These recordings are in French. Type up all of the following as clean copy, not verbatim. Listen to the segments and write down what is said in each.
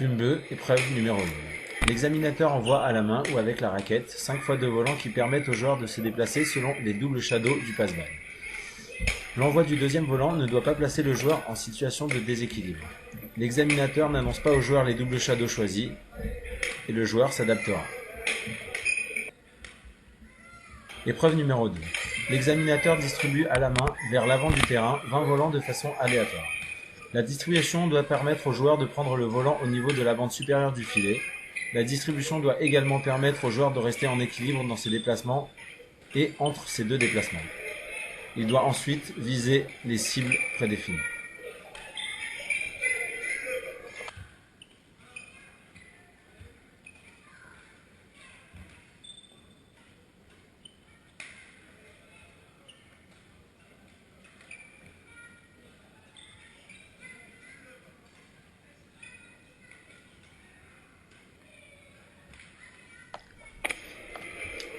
Plume bleue, épreuve numéro 1. L'examinateur envoie à la main ou avec la raquette 5 fois 2 volants qui permettent aux joueurs de se déplacer selon les doubles shadows du passe-balle. L'envoi du deuxième volant ne doit pas placer le joueur en situation de déséquilibre. L'examinateur n'annonce pas au joueur les doubles shadows choisis et le joueur s'adaptera. Épreuve numéro 2. L'examinateur distribue à la main vers l'avant du terrain 20 volants de façon aléatoire. La distribution doit permettre au joueur de prendre le volant au niveau de la bande supérieure du filet. La distribution doit également permettre au joueur de rester en équilibre dans ses déplacements et entre ces deux déplacements. Il doit ensuite viser les cibles prédéfinies.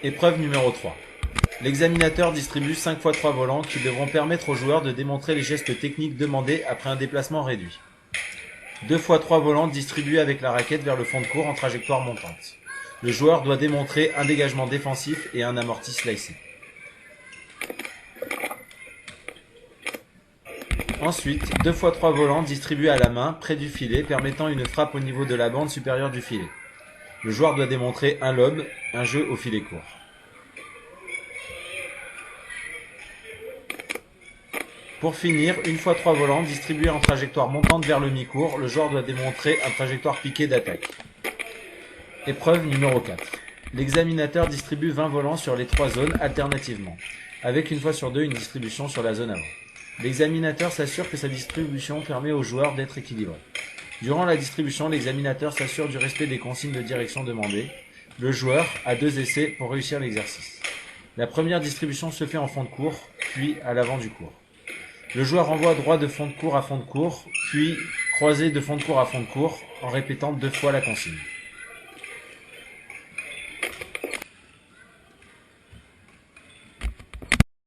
Épreuve numéro 3. L'examinateur distribue 5 fois 3 volants qui devront permettre aux joueurs de démontrer les gestes techniques demandés après un déplacement réduit. 2 fois 3 volants distribués avec la raquette vers le fond de court en trajectoire montante. Le joueur doit démontrer un dégagement défensif et un amorti slicé. Ensuite, 2 fois 3 volants distribués à la main près du filet permettant une frappe au niveau de la bande supérieure du filet. Le joueur doit démontrer un lob, un jeu au filet court. Pour finir, 1 fois 3 volants distribués en trajectoire montante vers le mi-court, le joueur doit démontrer un trajectoire piqué d'attaque. Épreuve numéro 4. L'examinateur distribue 20 volants sur les 3 zones alternativement, avec une fois sur deux une distribution sur la zone avant. L'examinateur s'assure que sa distribution permet aux joueurs d'être équilibrés. Durant la distribution, l'examinateur s'assure du respect des consignes de direction demandées. Le joueur a 2 essais pour réussir l'exercice. La première distribution se fait en fond de court, puis à l'avant du court. Le joueur envoie droit de fond de court à fond de court, puis croisé de fond de court à fond de court, en répétant 2 fois la consigne.